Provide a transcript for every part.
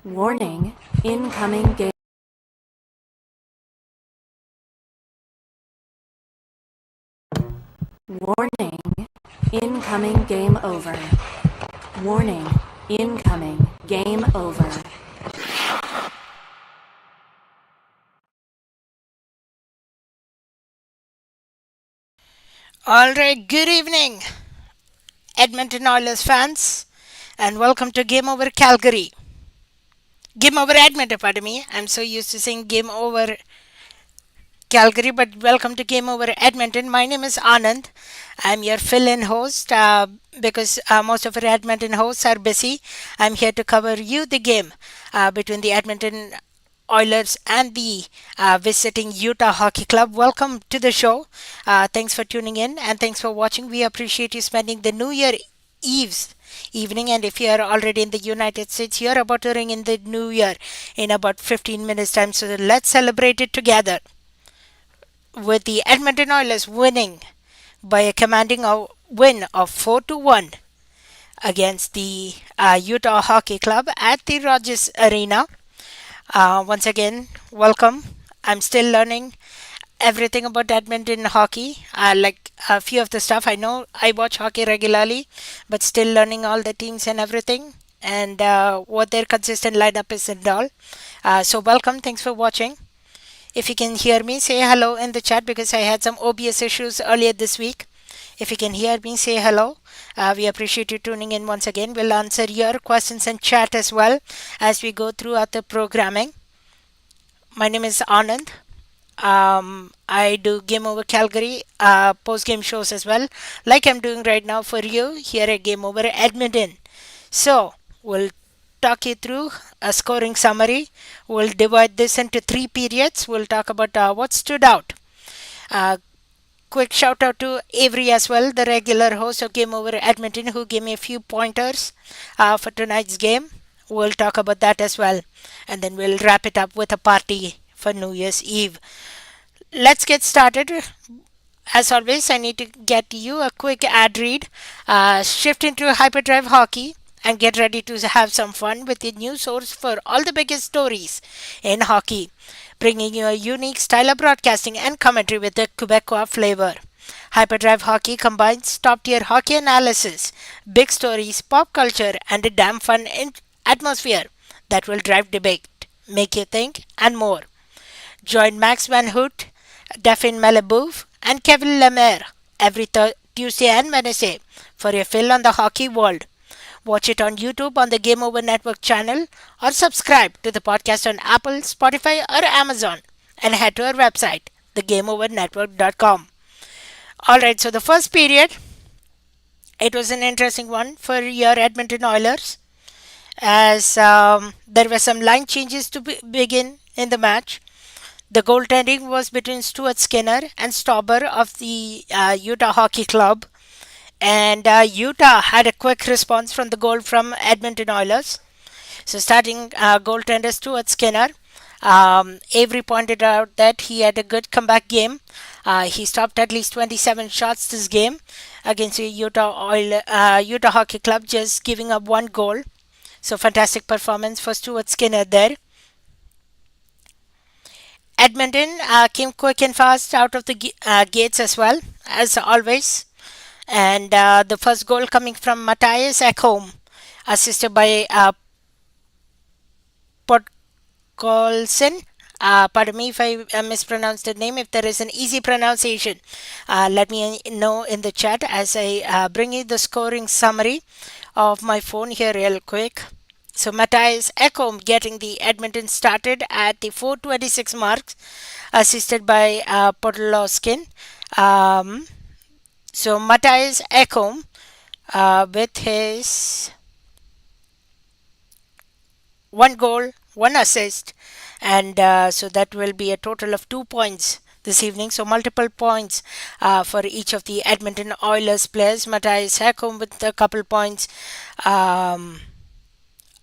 Warning, incoming game. Warning, incoming game over. Warning, incoming game over. All right, good evening, Edmonton Oilers fans, and welcome to Game Over Calgary. Game Over Edmonton, pardon me. I'm so used to saying Game Over Calgary, but welcome to Game Over Edmonton. My name is Anand. I'm your fill in host because most of our Edmonton hosts are busy. I'm here to cover you the game between the Edmonton Oilers and the visiting Utah Hockey Club. Welcome to the show. Thanks for tuning in and thanks for watching. We appreciate you spending the New Year Eve's evening, and if you are already in the United States, you're about to ring in the new year in about 15 minutes time, so let's celebrate it together with the Edmonton Oilers winning by a commanding win of 4 to 1 against the Utah Hockey Club at the Rogers Arena. Once again, welcome. I'm still learning everything about Edmonton hockey. Like a few of the stuff I know, I watch hockey regularly, but still learning all the teams and everything and what their consistent lineup is and all. So, welcome. Thanks for watching. If you can hear me, say hello in the chat because I had some OBS issues earlier this week. If you can hear me, say hello. We appreciate you tuning in once again. We'll answer your questions and chat as well as we go throughout the programming. My name is Anand. I do Game Over Calgary post game shows as well, like I'm doing right now for you here at Game Over Edmonton. So, we'll talk you through a scoring summary. We'll divide this into three periods. We'll talk about what stood out. Uh, Quick shout out to Avry as well, the regular host of Game Over Edmonton, who gave me a few pointers for tonight's game. We'll talk about that as well. And then we'll wrap it up with a party for New Year's Eve. Let's get started. As always, I need to get you a quick ad read. Shift into Hyperdrive Hockey and get ready to have some fun with the news source for all the biggest stories in hockey, bringing you a unique style of broadcasting and commentary with a Quebecois flavor. Hyperdrive Hockey combines top tier hockey analysis, big stories, pop culture, and a damn fun atmosphere that will drive debate, make you think, and more. Join Max Van Hoot, Daphne Malabouv, and Kevin Lemaire every Tuesday and Wednesday for a fill on the hockey world. Watch it on YouTube on the Game Over Network channel or subscribe to the podcast on Apple, Spotify, or Amazon and head to our website, thegameovernetwork.com. Alright, so the first period, it was an interesting one for your Edmonton Oilers as there were some line changes to begin in the match. The goaltending was between Stuart Skinner and Stauber of the Utah Hockey Club. And Utah had a quick response from the goal from Edmonton Oilers. So starting goaltender Stuart Skinner, Avry pointed out that he had a good comeback game. He stopped at least 27 shots this game against the Utah Hockey Club, just giving up one goal. So fantastic performance for Stuart Skinner there. Edmonton came quick and fast out of the gates as well, as always. And the first goal coming from Matthias Ekholm, assisted by Podkolsen. Pardon me if I mispronounced the name. If there is an easy pronunciation, let me know in the chat as I bring you the scoring summary of my phone here real quick. So Matthias Ekholm getting the Edmonton started at the 4:26 marks, assisted by Podolskin. So Matthias Ekholm with his one goal, one assist, and so that will be a total of 2 points this evening. So multiple points for each of the Edmonton Oilers players. Matthias Ekholm with a couple points.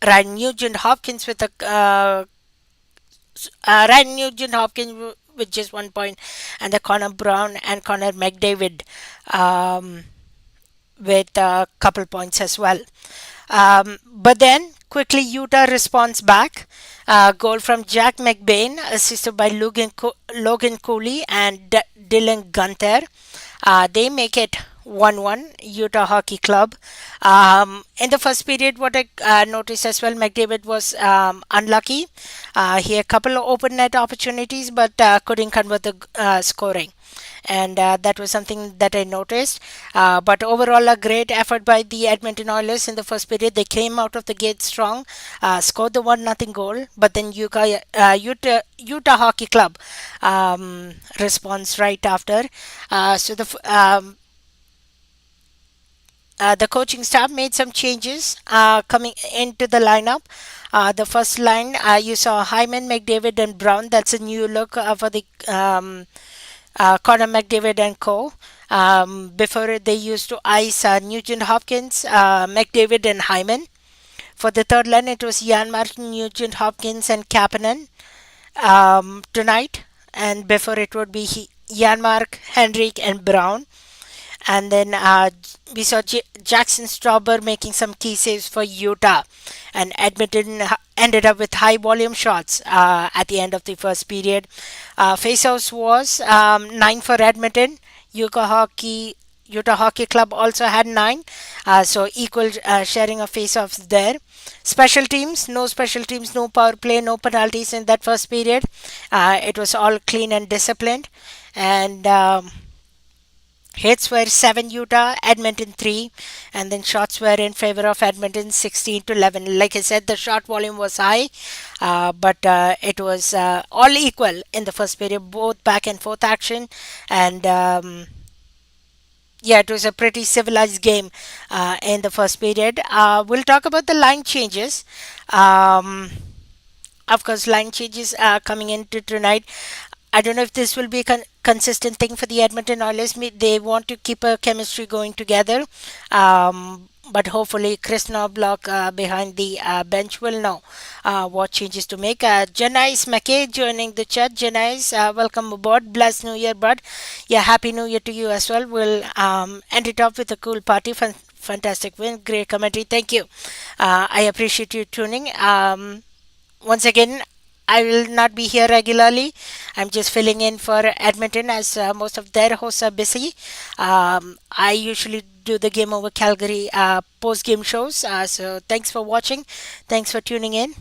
Ryan Nugent Hopkins with with just 1 point, and the Connor Brown and Connor McDavid with a couple points as well. But then Quickly, Utah responds back. Goal from Jack McBain, assisted by Logan Cooley and Dylan Gunther. They make it 1-1, Utah Hockey Club. In the first period, what I noticed as well, McDavid was unlucky. He had a couple of open net opportunities, but couldn't convert the scoring. And that was something that I noticed. But overall, a great effort by the Edmonton Oilers in the first period. They came out of the gate strong, scored the 1-0 goal, but then Utah Hockey Club responds right after. The coaching staff made some changes coming into the lineup. The first line, you saw Hyman, McDavid, and Brown. That's a new look for the Connor McDavid and co. Before they used to ice Nugent Hopkins, McDavid, and Hyman. For the third line, it was Jan Martin, Nugent Hopkins, and Kapanen tonight. And before it would be Janmark, Henrik, and Brown. And then we saw Jackson Stauber making some key saves for Utah. And Edmonton ended up with high volume shots at the end of the first period. Faceoffs was 9 for Edmonton. Utah Hockey Club also had 9. So equal sharing of faceoffs there. Special teams, no power play, no penalties in that first period. It was all clean and disciplined. And hits were 7 Utah, Edmonton 3, and then shots were in favor of Edmonton 16-11. Like I said, the shot volume was high, but it was all equal in the first period, both back and forth action, and yeah, it was a pretty civilized game in the first period. We'll talk about the line changes. Of course, line changes coming into tonight. I don't know if this will be a consistent thing for the Edmonton Oilers. They want to keep a chemistry going together. But hopefully, Chris Knobloch behind the bench will know what changes to make. Janice McKay joining the chat. Janice, welcome aboard. Blessed New Year, bud. Yeah, Happy New Year to you as well. We'll end it off with a cool party. Fantastic win. Great commentary. Thank you. I appreciate you tuning. Once again, I will not be here regularly. I'm just filling in for Edmonton as most of their hosts are busy. I usually do the Game Over Calgary post-game shows. So thanks for watching. Thanks for tuning in.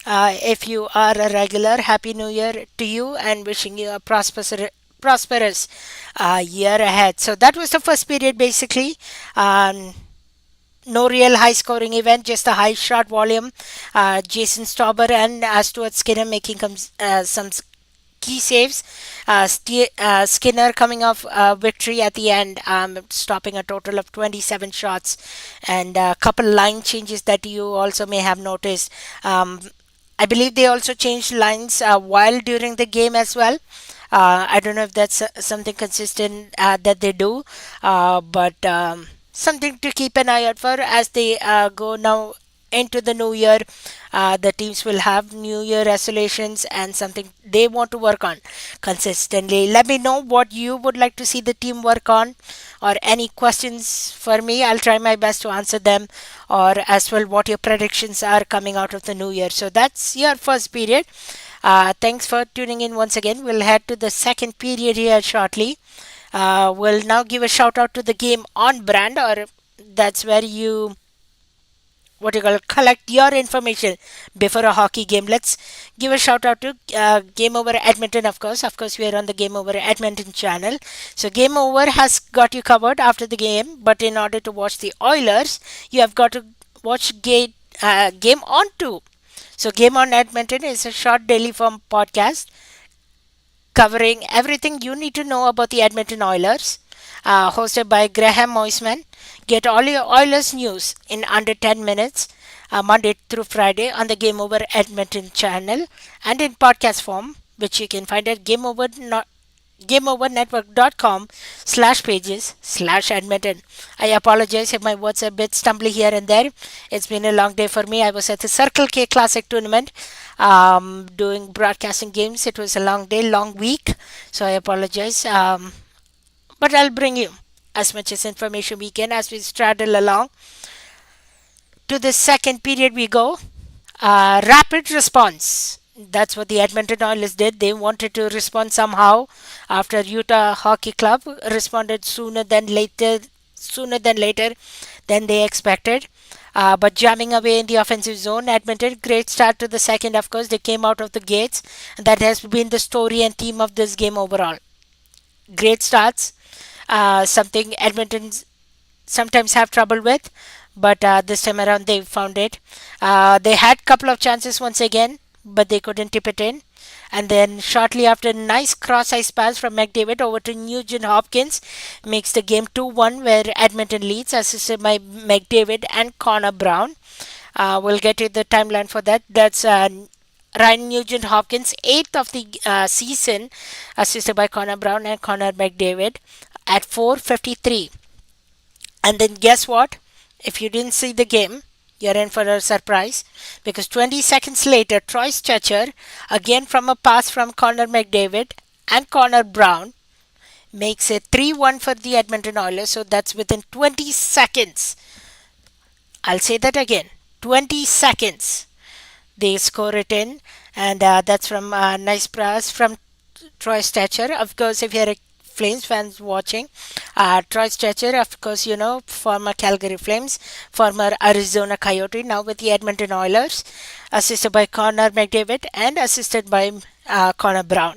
If you are a regular, Happy New Year to you and wishing you a prosperous year ahead. So that was the first period basically. No real high scoring event, just a high shot volume. Jason Stauber and Stuart Skinner making some key saves. Skinner coming off victory at the end, stopping a total of 27 shots, and a couple line changes that you also may have noticed. I believe they also changed lines while during the game as well. I don't know if that's something consistent that they do, but something to keep an eye out for as they go now into the new year. The teams will have new year resolutions and something they want to work on consistently. Let me know what you would like to see the team work on, or any questions for me. I'll try my best to answer them, or as well what your predictions are coming out of the new year. So that's your first period. Thanks for tuning in once again. We'll head to the second period here shortly. We'll now give a shout out to the Game On brand, or that's where you collect your information before a hockey game. Let's give a shout out to Game Over Edmonton, of course. We are on the Game Over Edmonton channel. So Game Over has got you covered after the game, but in order to watch the Oilers, you have got to watch Game On too. So Game On Edmonton is a short daily form podcast covering everything you need to know about the Edmonton Oilers, hosted by Graham Mosimann. Get all your Oilers news in under 10 minutes, Monday through Friday on the Game Over Edmonton channel and in podcast form, which you can find at gameovernetwork.com/pages/Edmonton. I apologize if my words are a bit stumbly here and there. It's been a long day for me. I was at the Circle K Classic tournament doing broadcasting games. It was a long day, long week. So I apologize. But I'll bring you as much as information we can as we straddle along. To the second period we go. Rapid response. That's what the Edmonton Oilers did. They wanted to respond somehow after Utah Hockey Club responded sooner than later than they expected. But jamming away in the offensive zone, Edmonton, great start to the second, of course. They came out of the gates. That has been the story and theme of this game overall. Great starts, something Edmonton sometimes have trouble with, but this time around they found it. They had couple of chances once again, but they couldn't tip it in. And then shortly after, nice cross ice pass from McDavid over to Nugent Hopkins makes the game 2-1, where Edmonton leads, assisted by McDavid and Connor Brown. We'll get to the timeline for that. That's Ryan Nugent Hopkins, eighth of the season, assisted by Connor Brown and Connor McDavid at 4:53. And then guess what? If you didn't see the game, you're in for a surprise, because 20 seconds later, Troy Stetcher, again from a pass from Connor McDavid and Connor Brown, makes it 3-1 for the Edmonton Oilers. So that's within 20 seconds. I'll say that again, 20 seconds. They score it in, and that's from nice pass from Troy Stetcher. Of course, if you're a Flames fans watching, Troy Stetcher, of course, former Calgary Flames, former Arizona Coyote, now with the Edmonton Oilers, assisted by Connor McDavid and assisted by Connor Brown.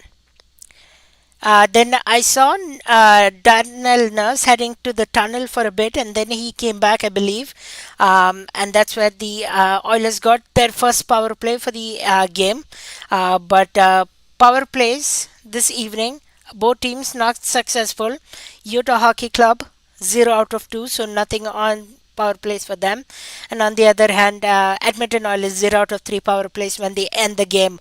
Then I saw Darnell Nurse heading to the tunnel for a bit, and then he came back, I believe, and that's where the Oilers got their first power play for the game. But power plays this evening, both teams not successful. Utah Hockey Club 0 out of 2, so nothing on power plays for them. And on the other hand, Edmonton Oilers 0 out of 3 power plays when they end the game.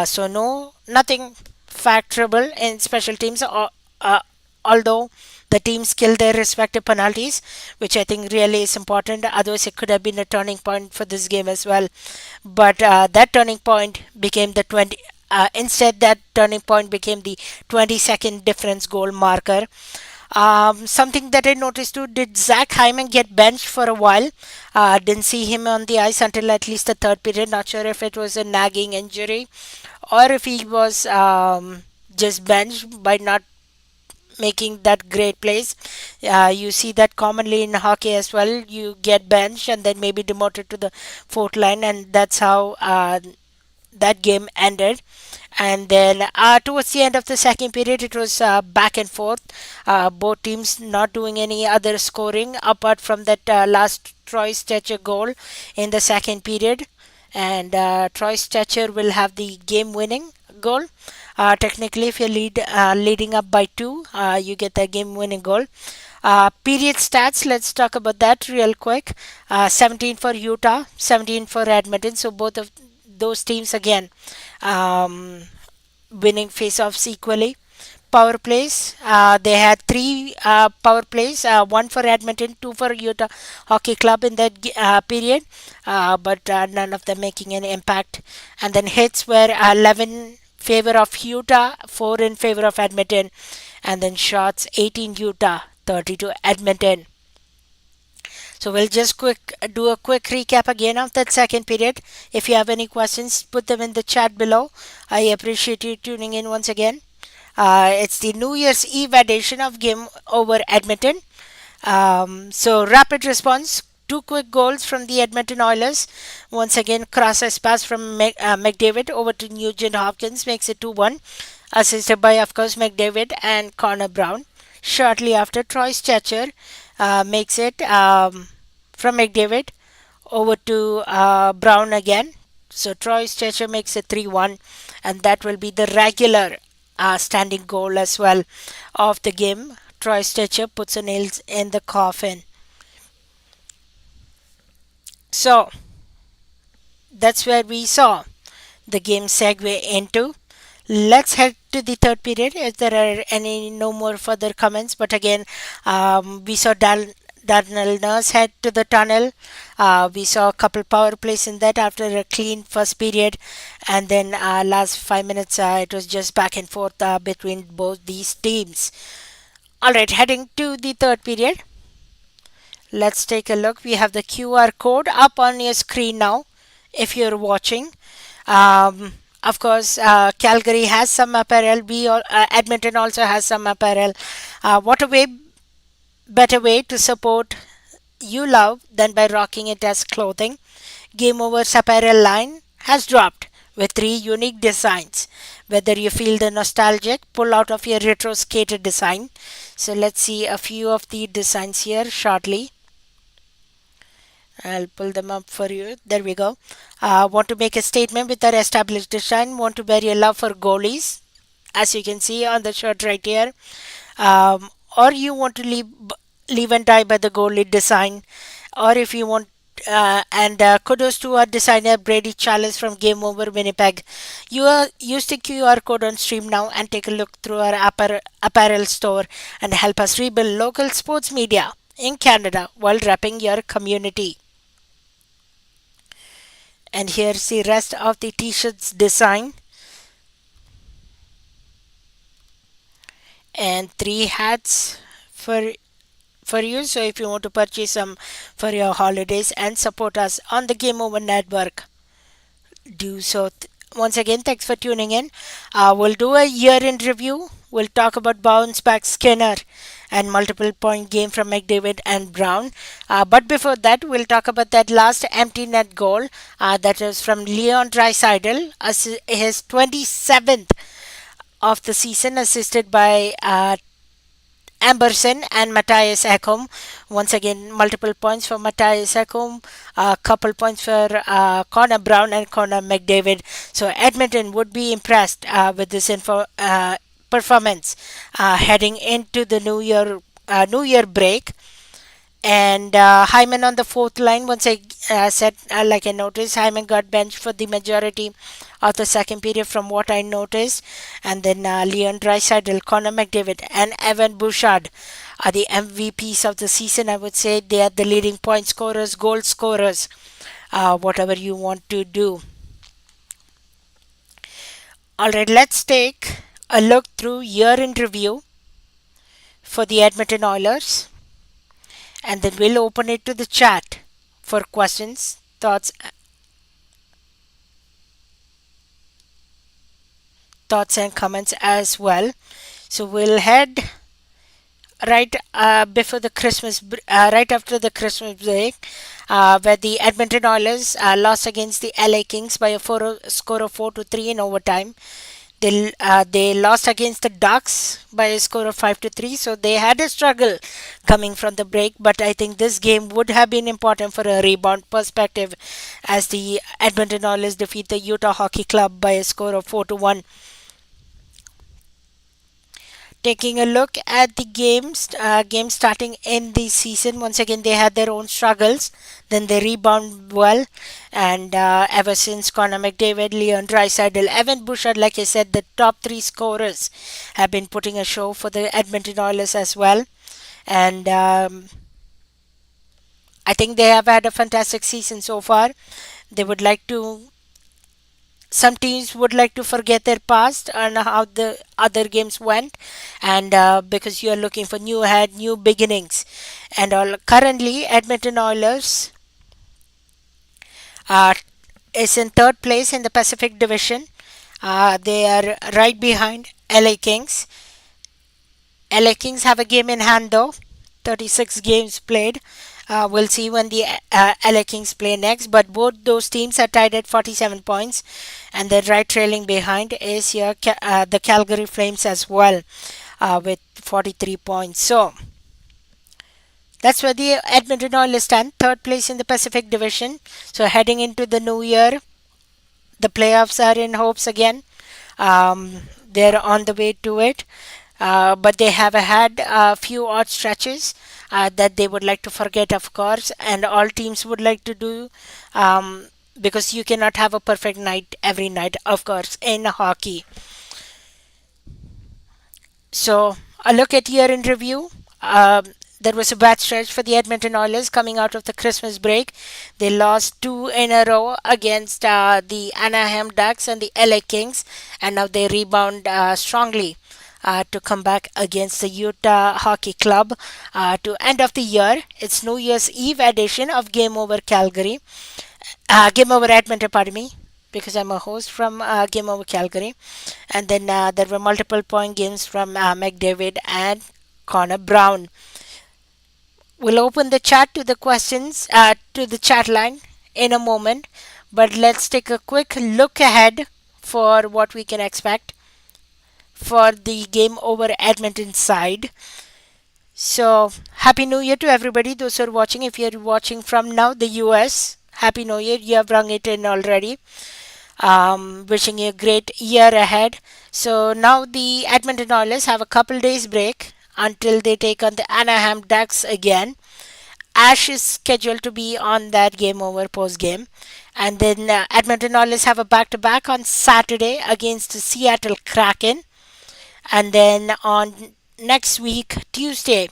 So nothing factorable in special teams, although the teams killed their respective penalties, which I think really is important. Otherwise, it could have been a turning point for this game as well. But that turning point became the 20. Instead, that turning point became the 20-second difference goal marker. Something that I noticed too, did Zach Hyman get benched for a while? Didn't see him on the ice until at least the third period. Not sure if it was a nagging injury or if he was just benched by not making that great plays. You see that commonly in hockey as well. You get benched and then maybe demoted to the fourth line, and that's how that game ended. And then towards the end of the second period, it was back and forth. Both teams not doing any other scoring apart from that last Troy Stetcher goal in the second period. And Troy Stetcher will have the game-winning goal. Technically, if you're leading up by 2, you get the game-winning goal. Period stats, let's talk about that real quick. 17 for Utah, 17 for Edmonton. So both of those teams again winning face-offs equally. Power plays, they had 3 power plays, 1 for Edmonton, 2 for Utah Hockey Club in that period, but none of them making any impact. And then hits were 11 favor of Utah, 4 in favor of Edmonton, and then shots 18 Utah, 30 to Edmonton. So we'll just do a quick recap again of that second period. If you have any questions, put them in the chat below. I appreciate you tuning in once again. It's the New Year's Eve edition of Game Over Edmonton. So rapid response, 2 quick goals from the Edmonton Oilers. Once again, cross pass from McDavid over to Nugent Hopkins makes it 2-1. Assisted by, of course, McDavid and Connor Brown. Shortly after, Troy Stetcher makes it from McDavid over to Brown again. So Troy Stetcher makes it 3-1, and that will be the regular standing goal as well of the game. Troy Stetcher puts a nails in the coffin. So that's where we saw the game segue into. Let's head to the third period if there are no more further comments. But again, we saw Darnell Nurse head to the tunnel. We saw a couple power plays in that after a clean first period, and then last 5 minutes it was just back and forth between both these teams. Alright, heading to the third period. Let's take a look. We have the QR code up on your screen now. if you're watching. Of course, Calgary has some apparel. Edmonton also has some apparel. What a way better way to support you love than by rocking it as clothing. Game Over's apparel line has dropped with three unique designs. Whether you feel the nostalgic pull out of your retro skater design. So let's see a few of the designs here shortly. I'll pull them up for you. There we go. Want to make a statement with our established design? Want to bear your love for goalies? As you can see on the shirt right here. Or you want to live and die by the goalie design, or if you want and kudos to our designer Brady Chalice from Game Over Winnipeg. Use the QR code on stream now and take a look through our apparel store and help us rebuild local sports media in Canada while repping your community. And here's the rest of the t-shirts design. And three hats for you. So if you want to purchase some for your holidays and support us on the Game Over Network, do so. Once again, thanks for tuning in. We'll do a year in review. We'll talk about bounce back Skinner and multiple point game from McDavid and Brown. But before that, we'll talk about that last empty net goal that was from Leon Draisaitl, his 27th of the season, assisted by Amberson and Matthias Ekholm. Once again, multiple points for Matthias Ekholm, a couple points for Connor Brown and Connor McDavid. So Edmonton would be impressed with this performance heading into the New Year break. And Hyman on the fourth line. Once I said, like I noticed, Hyman got benched for the majority of the second period from what I noticed. And then Leon Draisaitl, Connor McDavid, and Evan Bouchard are the MVPs of the season. I would say they are the leading point scorers, goal scorers, whatever you want to do. All right, let's take a look through year in review for the Edmonton Oilers. And then we'll open it to the chat for questions, thoughts and comments as well. So we'll head right before the right after the Christmas break, where the Edmonton Oilers lost against the LA Kings by a score of 4-3 in overtime. They lost against the Ducks by a score of 5-3, so they had a struggle coming from the break. But I think this game would have been important for a rebound perspective, as the Edmonton Oilers defeat the Utah Hockey Club by a score of 4-1. Taking a look at the games starting in the season, once again they had their own struggles. Then they rebound well, and ever since Connor McDavid, Leon Draisaitl, Evan Bouchard, like I said, the top three scorers have been putting a show for the Edmonton Oilers as well. And I think they have had a fantastic season so far. They would like to. Some teams would like to forget their past and how the other games went, and because you are looking for new beginnings. And currently, Edmonton Oilers is in third place in the Pacific Division. They are right behind LA Kings. LA Kings have a game in hand though, 36 games played. We'll see when the LA Kings play next, but both those teams are tied at 47 points, and the right trailing behind is here the Calgary Flames as well with 43 points. So that's where the Edmonton Oilers stand, third place in the Pacific Division. So heading into the new year, the playoffs are in hopes again. They're on the way to it. But they have had a few odd stretches that they would like to forget, of course, and all teams would like to do, because you cannot have a perfect night every night, of course, in hockey. So a look at year in review. There was a bad stretch for the Edmonton Oilers coming out of the Christmas break. They lost 2 in a row against the Anaheim Ducks and the LA Kings, and now they rebound strongly to come back against the Utah Hockey Club to end of the year. It's New Year's Eve edition of Game Over Calgary, Game Over Edmonton, pardon me, because I'm a host from Game Over Calgary. And then there were multiple point games from McDavid and Connor Brown. We'll open the chat to the questions, to the chat line in a moment, but let's take a quick look ahead for what we can expect for the Game Over Edmonton side. So, Happy New Year to everybody, those who are watching. If you're watching from now, the US, Happy New Year. You have rung it in already. Wishing you a great year ahead. So, now the Edmonton Oilers have a couple days break until they take on the Anaheim Ducks again. Ash is scheduled to be on that game over post game. And then Edmonton Oilers have a back to back on Saturday against the Seattle Kraken. And then on next week, Tuesday,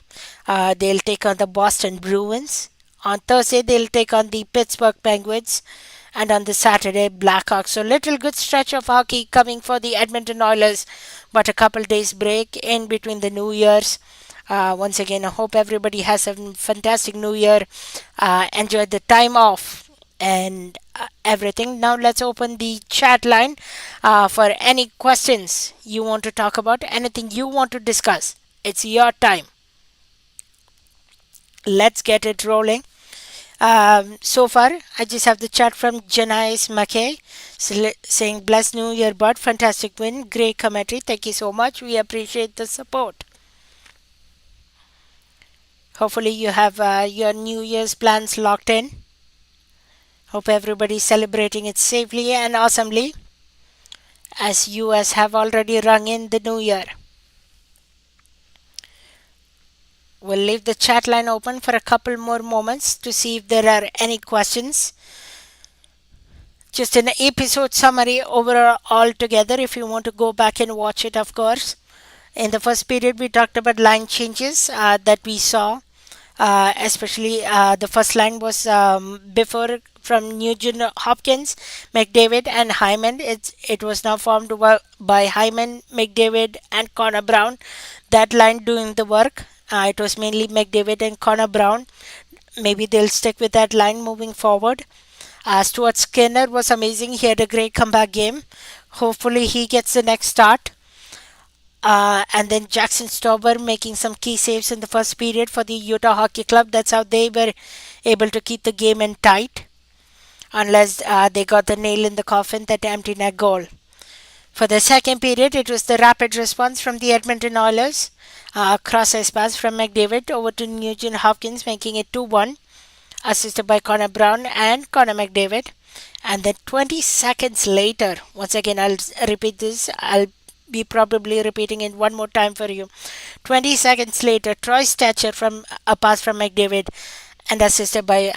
they'll take on the Boston Bruins. On Thursday, they'll take on the Pittsburgh Penguins. And on the Saturday, Blackhawks. So, little good stretch of hockey coming for the Edmonton Oilers, but a couple days break in between the New Year's. Once again, I hope everybody has a fantastic New Year. Enjoy the time off and everything. Now, let's open the chat line for any questions you want to talk about, anything you want to discuss. It's your time. Let's get it rolling. So far, I just have the chat from Janice McKay saying, Blessed New Year, bud. Fantastic win. Great commentary. Thank you so much. We appreciate the support. Hopefully, you have your New Year's plans locked in. Hope everybody's celebrating it safely and awesomely, as US have already rung in the New Year. We'll leave the chat line open for a couple more moments to see if there are any questions. Just an episode summary overall together if you want to go back and watch it, of course. In the first period, we talked about line changes that we saw. Especially the first line was before from Nugent Hopkins, McDavid, and Hyman. It was now formed by Hyman, McDavid, and Connor Brown. That line doing the work. It was mainly McDavid and Connor Brown. Maybe they'll stick with that line moving forward. Stuart Skinner was amazing. He had a great comeback game. Hopefully, he gets the next start. And then Jackson Stauber making some key saves in the first period for the Utah Hockey Club. That's how they were able to keep the game in tight, unless they got the nail in the coffin, that empty net goal. For the second period, it was the rapid response from the Edmonton Oilers. Cross-ice pass from McDavid over to Nugent Hopkins, making it 2-1, assisted by Connor Brown and Connor McDavid. And then 20 seconds later, once again, I'll repeat this. I'll be probably repeating it one more time for you. 20 seconds later, Troy Stetcher from a pass from McDavid and assisted by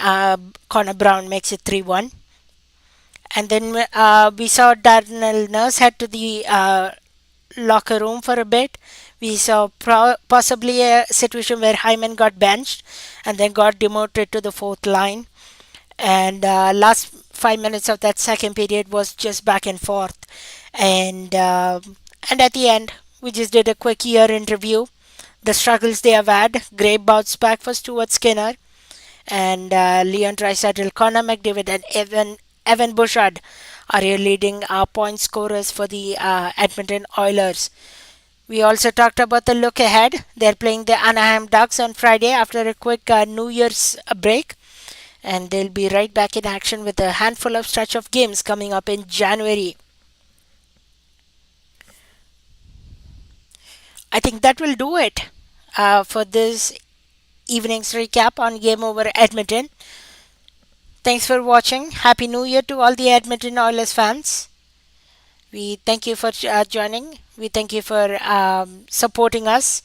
Connor Brown makes it 3-1. And then we saw Darnell Nurse head to the locker room for a bit. We saw possibly a situation where Hyman got benched and then got demoted to the fourth line. And last 5 minutes of that second period was just back and forth. And at the end, we just did a quick year in review. The struggles they have had. Great bounce back for Stuart Skinner. And Leon Draisaitl, Connor McDavid, and Evan Bouchard are your leading point scorers for the Edmonton Oilers. We also talked about the look ahead. They're playing the Anaheim Ducks on Friday after a quick New Year's break. And they'll be right back in action with a handful of stretch of games coming up in January. I think that will do it for this evening's recap on Game Over Edmonton. Thanks for watching. Happy New Year to all the Edmonton Oilers fans. We thank you for joining. We thank you for supporting us.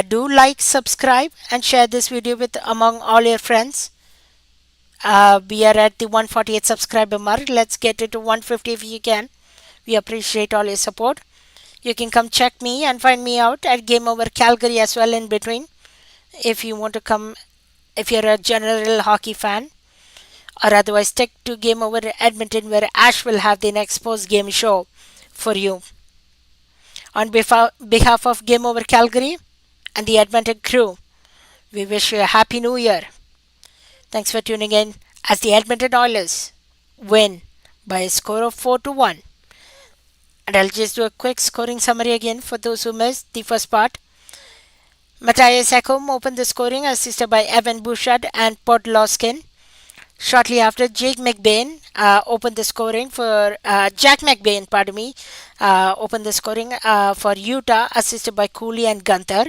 Do like, subscribe, and share this video with among all your friends. We are at the 148 subscriber mark. Let's get it to 150 if you can. We appreciate all your support. You can come check me and find me out at Game Over Calgary as well in between. If you want to come, if you're a general hockey fan, or otherwise stick to Game Over Edmonton, where Ash will have the next post-game show for you. On behalf of Game Over Calgary and the Edmonton crew, we wish you a Happy New Year. Thanks for tuning in. as the Edmonton Oilers win by a score of 4-1. And I'll just do a quick scoring summary again for those who missed the first part. Matthias Ekholm opened the scoring, assisted by Evan Bouchard and Podolskin. Shortly after, Jack McBain opened the scoring for opened the scoring for Utah, assisted by Cooley and Gunther.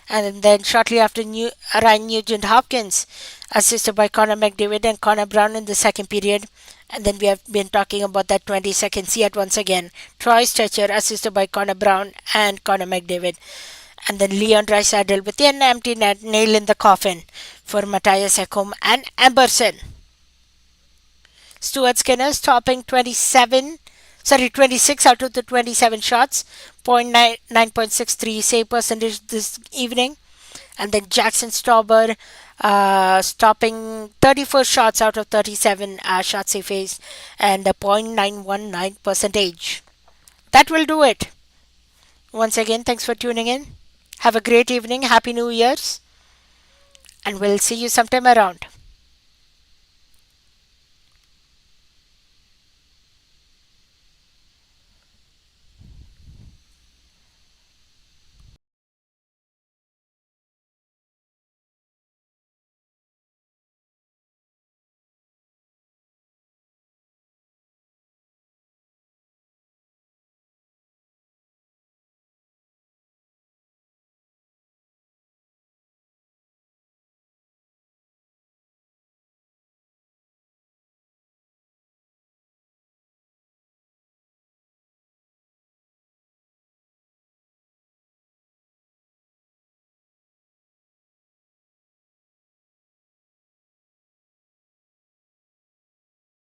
And then shortly after, Ryan Nugent-Hopkins, assisted by Connor McDavid and Connor Brown in the second period. And then we have been talking about that 20-second yet once again. Troy Stetcher, assisted by Connor Brown and Connor McDavid. And then Leon Draisaitl with an empty net, nail in the coffin for Matthias Ekholm and Emerson. Stuart Skinner stopping 26 out of the 27 shots, 9.63 save percentage this evening. And then Jackson Stauber stopping 34 shots out of 37 shots he faced and a .919 percentage. That will do it. Once again, thanks for tuning in. Have a great evening. Happy New Year's. And we'll see you sometime around.